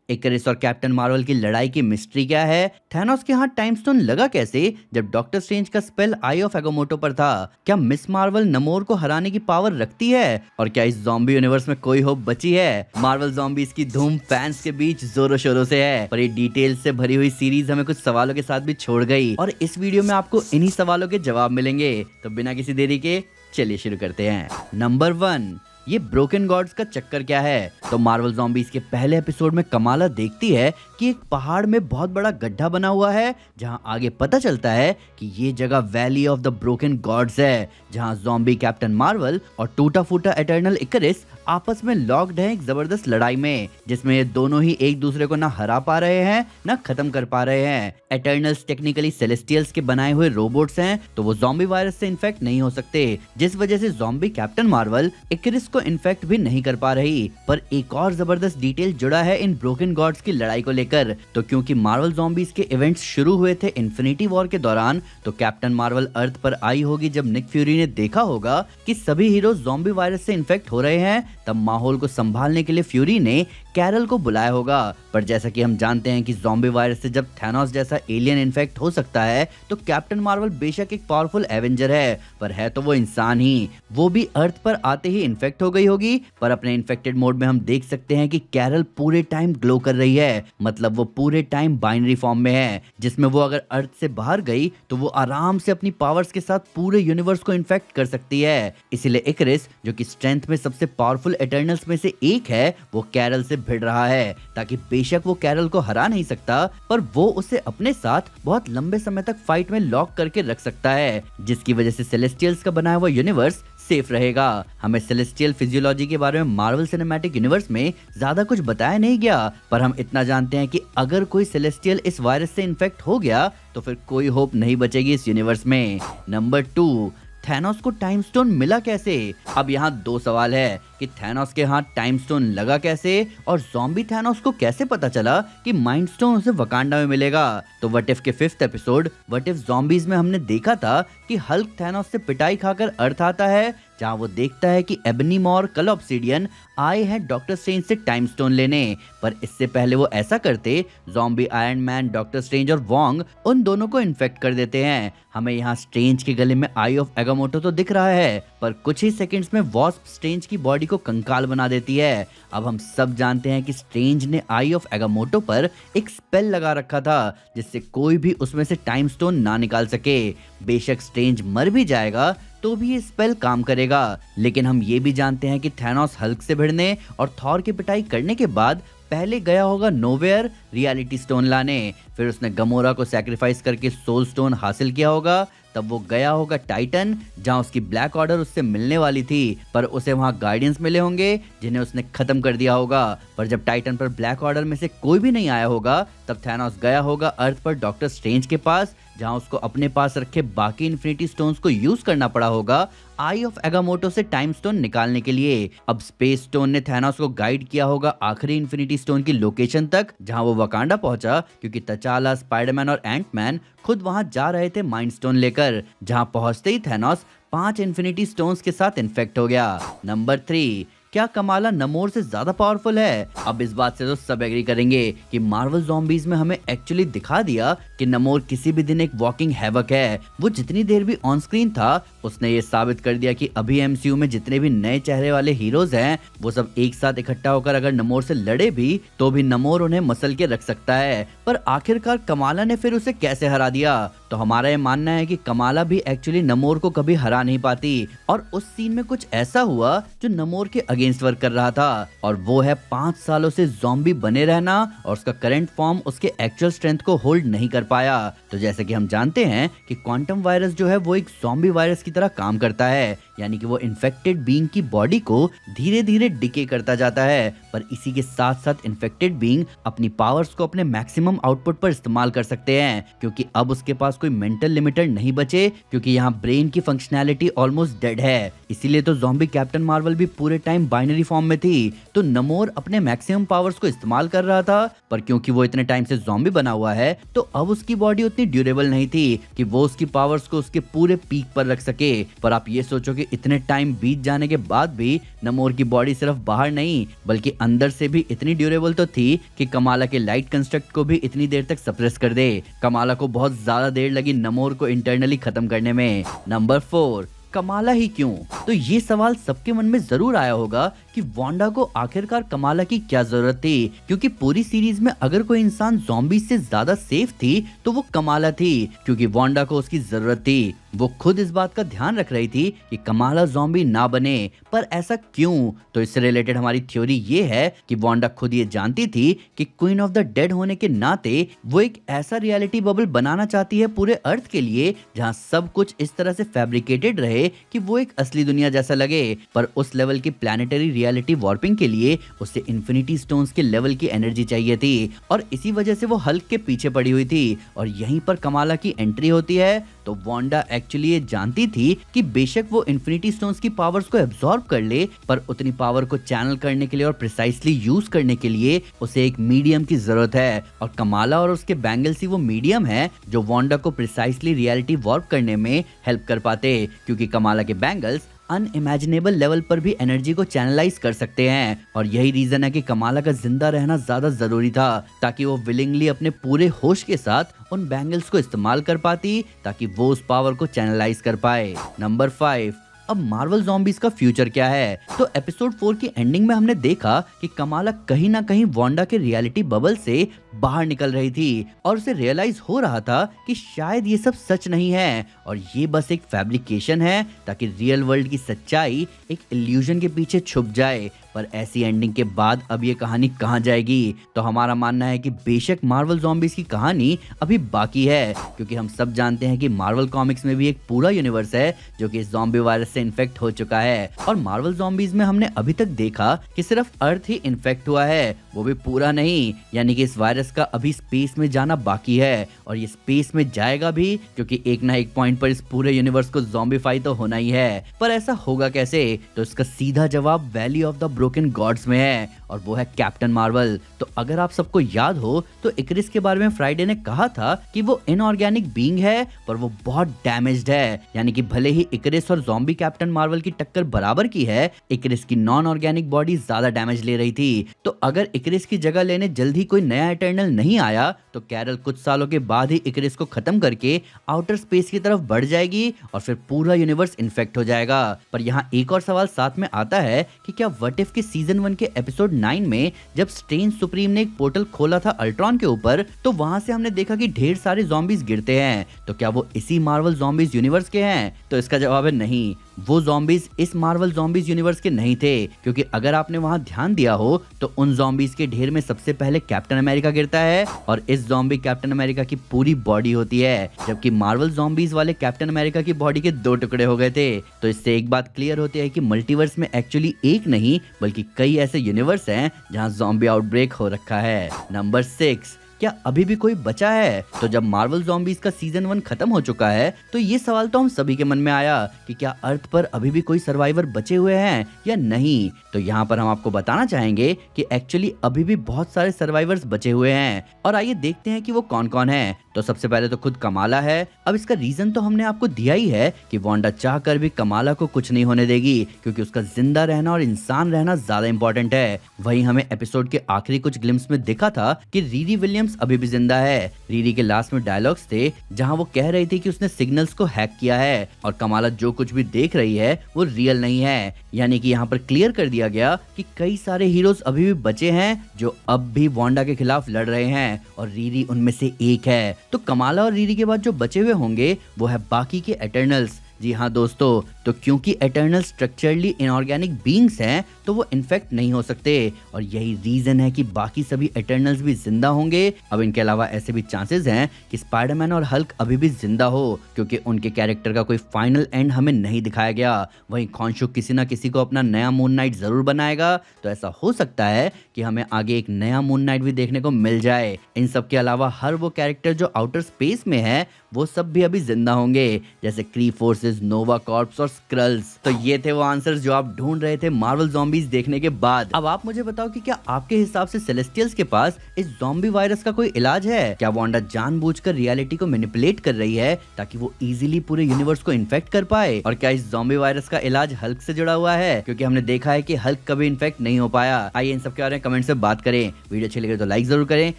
इकरिस और captain Marvel की लड़ाई की मिस्ट्री क्या है? थैनोस के हाथ टाइम स्टोन लगा कैसे जब डॉक्टर स्ट्रेंज का स्पेल आई ऑफ एगोमोटो पर था? क्या मिस मार्वल नमोर को हराने की पावर रखती है? और क्या इस ज़ॉम्बी यूनिवर्स में कोई होप बची है? मार्वल ज़ॉम्बीज की धूम फैंस के बीच जोरों शोरों से है, पर ये डिटेल्स से भरी हुई सीरीज हमें कुछ सवालों के साथ भी छोड़ गई और इस वीडियो में आपको इन्हीं सवालों के जवाब मिलेंगे। तो बिना किसी देरी के चलिए शुरू करते हैं। नंबर 1, ये ब्रोकन गॉड्स का चक्कर क्या है? तो मार्वल ज़ॉम्बीज के पहले एपिसोड में कमाला देखती है कि एक पहाड़ में बहुत बड़ा गड्ढा बना हुआ है, जहां आगे पता चलता है कि ये जगह valley of the broken gods है, जहां ज़ॉम्बी कैप्टन मार्वल और टूटा फूटा एटर्नल इकरिस आपस में लॉक्ड हैं एक जबरदस्त लड़ाई में, जिसमें ये दोनों ही एक दूसरे को ना हरा पा रहे हैं ना खत्म कर पा रहे हैं। एटर्नल्स टेक्निकली सेलेस्टियल्स के बनाए हुए रोबोट्स हैं, तो वो ज़ॉम्बी वायरस से इन्फेक्ट नहीं हो सकते, जिस वजह से ज़ॉम्बी कैप्टन मार्वल इकरिस को इन्फेक्ट भी नहीं कर पा रही। पर एक और जबरदस्त डिटेल जुड़ा है इन ब्रोकन गॉड्स की लड़ाई को लेकर। तो क्योंकि मार्वल ज़ॉम्बीज के इवेंट्स शुरू हुए थे इन्फिनिटी वॉर के दौरान, तो कैप्टन मार्वल अर्थ पर आई होगी जब निक फ्यूरी ने देखा होगा कि सभी हीरो ज़ॉम्बी वायरस से इन्फेक्ट हो रहे हैं। तब माहौल को संभालने के लिए फ्यूरी ने कैरल को बुलाया होगा। पर जैसा कि हम जानते हैं कि ज़ॉम्बी वायरस से जब थैनोस जैसा एलियन इन्फेक्ट हो सकता है, तो कैप्टन मार्वल बेशक एक पावरफुल एवेंजर है, पर है तो वो इंसान ही। वो भी अर्थ पर आते ही इन्फेक्ट हो गई होगी, पर अपने इन्फेक्टेड मोड में हम देख सकते हैं कि कैरल पूरे टाइम ग्लो कर रही है, मतलब वो पूरे टाइम बाइनरी फॉर्म में है, जिसमें वो अगर अर्थ से बाहर गई तो वो आराम से अपनी पावर्स के साथ पूरे यूनिवर्स को इन्फेक्ट कर सकती है। इसीलिए इकरिस, जो कि स्ट्रेंथ में सबसे पावरफुल एटर्नल्स में से एक है, वो कैरल से भिड़ रहा है, ताकि बेशक वो कैरल को हरा नहीं सकता, पर वो उसे अपने साथ बहुत लंबे समय तक फाइट में लॉक करके रख सकता है, जिसकी वजह से सेलेस्टियल्स का बनाया हुआ यूनिवर्स सेफ रहेगा। हमें सेलेस्टियल फिजियोलॉजी के बारे में मार्वल सिनेमैटिक यूनिवर्स में ज्यादा कुछ बताया नहीं गया, पर हम इतना जानते हैं कि अगर कोई सेलेस्टियल इस वायरस से इन्फेक्ट हो गया तो फिर कोई होप नहीं बचेगी इस यूनिवर्स में। नंबर 2, थैनोस को टाइम स्टोन मिला कैसे? अब यहाँ दो सवाल है कि थैनोस के हाथ टाइम स्टोन लगा कैसे, और ज़ॉम्बी थैनोस को कैसे पता चला कि माइंड स्टोन उसे वकांडा में मिलेगा? तो व्हाट इफ के 5th episode what if zombies में हमने देखा था कि हल्क थैनोस से पिटाई खाकर अर्थ आता है, जहां वो देखता है कि एबनी मॉर कल ऑब्सिडियन आए हैं डॉक्टर स्ट्रेंज से टाइम स्टोन लेने। पर इससे पहले वो ऐसा करते, zombie iron man, doctor strange और वोंग उन दोनों को इन्फेक्ट कर देते हैं। हमें यहाँ स्ट्रेंज के गले में आई ऑफ एगामोटो तो दिख रहा है, पर कुछ ही सेकंड्स में वॉस्प स्ट्रेंज की बॉडी को कंकाल बना देती है। अब हम सब जानते हैं कि स्ट्रेंज ने आई ऑफ एगामोटो पर एक स्पेल लगा रखा था, जिससे कोई भी उसमें से टाइम स्टोन ना निकाल सके। बेशक स्ट्रेंज मर भी जाएगा तो भी ये स्पेल काम करेगा, लेकिन हम ये भी जानते हैं कि थैनोस हल्क से भिड़ने और थॉर की पिटाई करने के बाद पहले गया होगा नोवेयर रियलिटी स्टोन लाने, फिर उसने गमोरा को सैक्रिफाइस करके सोल स्टोन हासिल किया होगा। तब वो गया होगा टाइटन, जहां उसकी ब्लैक ऑर्डर उससे मिलने वाली थी, पर उसे वहां गार्डियंस मिले होंगे जिन्हें उसने खत्म कर दिया होगा। पर जब टाइटन पर ब्लैक ऑर्डर में से कोई भी नहीं आया होगा, तब थैनोस गया होगा अर्थ पर डॉक्टर स्ट्रेंज के पास, जहां उसको अपने पास रखे बाकी इन्फिनिटी स्टोन्स को यूज करना पड़ा होगा आई ऑफ एगामोटो से टाइम स्टोन निकालने के लिए। अब स्पेस स्टोन ने थैनोस को गाइड किया होगा आखिरी इन्फिनिटी स्टोन की लोकेशन तक, जहां वो वकांडा पहुंचा, क्योंकि तचाला, स्पाइडरमैन और एंटमैन खुद वहां जा रहे थे माइंड स्टोन लेकर। जहां पहुंचते ही थैनोस 5 इन्फिनिटी स्टोन्स के साथ इन्फेक्ट हो गया। नंबर 3, क्या कमाला नमोर से ज्यादा पावरफुल है? अब इस बात से तो सब एग्री करेंगे कि मार्वल ज़ॉम्बीज में हमें एक्चुअली दिखा दिया कि नमोर किसी भी दिन एक वॉकिंग हैवक है। वो जितनी देर भी ऑन स्क्रीन था, उसने ये साबित कर दिया कि अभी एमसीयू में जितने भी नए चेहरे वाले हीरोज हैं, वो सब एक साथ इकट्ठा होकर अगर नमोर से लड़े भी, तो भी नमोर उन्हें मसल के रख सकता है। पर आखिरकार कमाला ने फिर उसे कैसे हरा दिया? तो हमारा ये मानना है कि कमाला भी एक्चुअली नमोर को कभी हरा नहीं पाती, और उस सीन में कुछ ऐसा हुआ जो नमोर के अगेंस्ट वर्क कर रहा था, और वो है 5 सालों से ज़ॉम्बी बने रहना, और उसका करंट फॉर्म उसके एक्चुअल स्ट्रेंथ को होल्ड नहीं कर पाया। तो जैसे कि हम जानते हैं कि क्वांटम वायरस जो है वो एक ज़ॉम्बी वायरस की तरह काम करता है, यानी कि वो इन्फेक्टेड बीइंग की बॉडी को धीरे धीरे डिके करता जाता है। पर इसी के साथ साथ इन्फेक्टेड बीइंग अपनी पावर्स को अपने मैक्सिमम आउटपुट पर इस्तेमाल कर सकते हैं, क्योंकि अब उसके पास कोई मेंटल लिमिटर नहीं बचे, क्योंकि यहाँ ब्रेन की फंक्शनैलिटी ऑलमोस्ट डेड है। इसीलिए तो ज़ॉम्बी कैप्टन मार्वल भी पूरे टाइम बाइनरी फॉर्म में थी। तो नमोर अपने मैक्सिमम पावर्स को इस्तेमाल कर रहा था, पर क्योंकि वो इतने टाइम से ज़ॉम्बी बना हुआ है, तो अब उसकी बॉडी उतनी ड्यूरेबल नहीं थी कि वो उसकी पावर्स को उसके पूरे पीक पर रख सके। पर आप ये सोचो कि इतने टाइम बीत जाने के बाद भी नमोर की बॉडी सिर्फ बाहर नहीं बल्कि अंदर से भी इतनी ड्यूरेबल तो थी कि कमाला के लाइट कंस्ट्रक्ट को भी इतनी देर तक सप्रेस कर दे। कमाला को बहुत ज्यादा देर लगी नमोर को इंटरनली खत्म करने में। नंबर 4, कमाला ही क्यों? तो ये सवाल सबके मन में जरूर आया होगा कि वांडा को आखिरकार कमाला की क्या जरूरत थी, क्योंकि पूरी सीरीज में अगर कोई इंसान ज़ॉम्बी से ज्यादा सेफ थी तो वो कमाला थी, क्योंकि वांडा को उसकी जरूरत थी। वो खुद इस बात का ध्यान रख रही थी कि कमाला ज़ॉम्बी ना बने, पर ऐसा क्यों? तो इससे रिलेटेड हमारी थ्योरी ये है कि वांडा खुद ये जानती थी कि क्वीन ऑफ द डेड होने के नाते वो एक ऐसा रियलिटी बबल बनाना चाहती है पूरे अर्थ के लिए जहां सब कुछ इस तरह से फैब्रिकेटेड रहे कि वो एक असली दुनिया जैसा लगे। पर उस लेवल की प्लैनेटरी रियलिटी वॉर्पिंग के लिए उसे इन्फिनिटी स्टोन्स के लेवल की एनर्जी चाहिए थी, और इसी वजह से वो हल्क के पीछे पड़ी हुई थी। और यहीं पर कमाला की एंट्री होती है। तो वांडा एक्चुअली ये जानती थी कि बेशक वो इन्फिनिटी स्टोन्स की पावर्स को एब्जॉर्ब कर ले, पर उतनी पावर को चैनल करने के लिए और प्रिसाइसली यूज करने के लिए उसे एक मीडियम की जरूरत है। और कमाला और उसके बैंगल्स ही वो मीडियम है जो वांडा को प्रिसाइसली रियलिटी वॉर्प करने में हेल्प कर पाते, क्योंकि कमाला के बैंगल्स अनइमेजिनेबल लेवल पर भी एनर्जी को चैनलाइज कर सकते हैं। और यही रीजन है कि कमाला का जिंदा रहना ज्यादा जरूरी था, ताकि वो विलिंगली अपने पूरे होश के साथ उन बैंगल्स को इस्तेमाल कर पाती, ताकि वो उस पावर को चैनलाइज कर पाए। नंबर 5, अब मार्वल ज़ॉम्बीज का फ्यूचर क्या है? तो एपिसोड 4 की एंडिंग में हमने देखा कि कमाला कहीं ना कहीं वांडा के रियलिटी बबल से बाहर निकल रही थी, और उसे रियलाइज हो रहा था कि शायद ये सब सच नहीं है और ये बस एक फैब्रिकेशन है, ताकि रियल वर्ल्ड की सच्चाई एक इल्यूजन के पीछे छुप जाए। पर ऐसी एंडिंग के बाद अब ये कहानी कहाँ जाएगी? तो हमारा मानना है कि बेशक मार्वल ज़ॉम्बीज की कहानी अभी बाकी है, क्योंकि हम सब जानते हैं कि मार्वल कॉमिक्स में भी एक पूरा यूनिवर्स है जो कि ज़ॉम्बी वायरस से इन्फेक्ट हो चुका है। और मार्वल ज़ॉम्बीज में हमने अभी तक देखा कि सिर्फ अर्थ ही इन्फेक्ट हुआ है, वो भी पूरा नहीं, यानी कि इस वायरस का अभी स्पेस में जाना बाकी है, और ये स्पेस में जाएगा भी, क्योंकि एक ना एक पॉइंट पर इस पूरे यूनिवर्स को ज़ॉम्बीफाई तो होना ही है। पर ऐसा होगा कैसे? तो इसका सीधा जवाब valley of the broken gods में है, और वो है कैप्टन मार्वल। तो अगर आप सबको याद हो तो इकरिस के बारे में फ्राइडे ने कहा था कि वो इनऑर्गेनिक बीइंग है, पर वो बहुत डैमेज्ड है, यानी कि भले ही इकरिस और ज़ॉम्बी कैप्टन मार्वल की टक्कर बराबर की है, इकरिस की नॉन ऑर्गेनिक बॉडी ज्यादा डैमेज ले रही थी। तो अगर इकरिस की जगह लेने जल्द ही कोई नया इटर्नल नहीं आया तो कैरल कुछ सालों के बाद ही इकरिस को खत्म करके आउटर स्पेस की तरफ बढ़ जाएगी, और फिर पूरा यूनिवर्स इन्फेक्ट हो जाएगा। पर यहाँ एक और सवाल साथ में आता है कि क्या व्हाट इफ के सीजन 1 के एपिसोड 9 में जब स्ट्रेंज सुप्रीम ने एक पोर्टल खोला था अल्ट्रॉन के ऊपर, तो वहां से हमने देखा कि ढेर सारे ज़ॉम्बीज गिरते हैं, तो क्या वो इसी मार्वल ज़ॉम्बीज यूनिवर्स के हैं? तो इसका जवाब है नहीं, वो ज़ॉम्बीज इस मार्वल ज़ॉम्बीज यूनिवर्स के नहीं थे, क्योंकि अगर आपने वहां ध्यान दिया हो तो उन ज़ॉम्बीज के ढेर में सबसे पहले कैप्टन अमेरिका गिरता है, और इस ज़ॉम्बी कैप्टन अमेरिका की पूरी बॉडी होती है, जबकि मार्वल ज़ॉम्बीज वाले कैप्टन अमेरिका की बॉडी के 2 टुकड़े हो गए थे। तो इससे एक बात क्लियर होती है कि मल्टीवर्स में एक्चुअली एक नहीं बल्कि कई ऐसे यूनिवर्स हैं जहां ज़ॉम्बी आउटब्रेक हो रखा है। नंबर 6, क्या अभी भी कोई बचा है? तो जब मार्वल ज़ॉम्बीज का सीजन 1 खत्म हो चुका है तो ये सवाल तो हम सभी के मन में आया कि क्या अर्थ पर अभी भी कोई सर्वाइवर बचे हुए हैं या नहीं। तो यहाँ पर हम आपको बताना चाहेंगे कि एक्चुअली अभी भी बहुत सारे सर्वाइवर्स बचे हुए हैं, और आइए देखते हैं कि वो कौन कौन है। तो सबसे पहले तो खुद कमाला है। अब इसका रीजन तो हमने आपको दिया ही है कि वांडा चाहकर भी कमाला को कुछ नहीं होने देगी, क्योंकि उसका जिंदा रहना और इंसान रहना ज्यादा इंपॉर्टेंट है। वहीं हमें एपिसोड के आखिरी कुछ ग्लिम्स में दिखा था कि रीरी विलियम्स अभी भी जिंदा है। रीरी के लास्ट में डायलॉग्स थे जहां वो कह रही थी कि उसने सिग्नल्स को हैक किया है, और कमाला जो कुछ भी देख रही है वो रियल नहीं है। यानी कि यहाँ पर क्लियर कर दिया गया कि कई सारे हीरोज अभी भी बचे हैं जो अब भी वांडा के खिलाफ लड़ रहे हैं, और रीरी उनमें से एक है। तो कमाला और रीरी के बाद जो बचे हुए होंगे वो है बाकी के एटर्नल्स। जी हाँ दोस्तों, तो क्योंकि एटर्नल स्ट्रक्चरली इनऑर्गेनिक बीइंग्स हैं तो वो इन्फेक्ट नहीं हो सकते, और यही रीजन है कि बाकी सभी एटर्नल्स भी जिंदा होंगे। अब इनके अलावा ऐसे भी चांसेस हैं कि स्पाइडरमैन और हल्क अभी भी जिंदा हो, क्योंकि उनके कैरेक्टर का कोई फाइनल एंड हमें नहीं दिखाया गया। वहीं खॉन्शो किसी ना किसी को अपना नया मून नाइट जरूर बनाएगा, तो ऐसा हो सकता है कि हमें आगे एक नया मून नाइट भी देखने को मिल जाए। इन सब के अलावा हर वो कैरेक्टर जो आउटर स्पेस में है वो सब भी अभी जिंदा होंगे, जैसे क्री फोर्सेस, नोवा कॉर्प्स और स्क्रल्स। तो ये थे वो आंसर्स जो आप ढूंढ रहे थे मार्वल ज़ॉम्बीज देखने के बाद। अब आप मुझे बताओ कि क्या आपके हिसाब से सेलेस्टियल्स के पास इस ज़ॉम्बी वायरस का कोई इलाज है? क्या वांडा जानबूझकर रियलिटी को मैनिपुलेट कर रही है ताकि वो इजीली पूरे यूनिवर्स को इन्फेक्ट कर पाए? और क्या इस ज़ॉम्बी वायरस का इलाज हल्क से जुड़ा हुआ है? क्योंकि हमने देखा है कि हल्क कभी इन्फेक्ट नहीं हो पाया। आइए इन सब के बारे में कमेंट से बात करें। वीडियो अच्छी लगे तो लाइक जरूर करें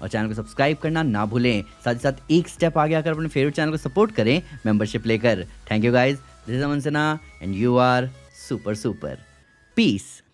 और चैनल को सब्सक्राइब करना ना भूलें। साथ ही साथ एक स्टेप आगे आकर अपने फेवरेट चैनल को सपोर्ट करें मेंबरशिप लेकर। Thank you guys, this is Aman Sinha and you are super super. Piece.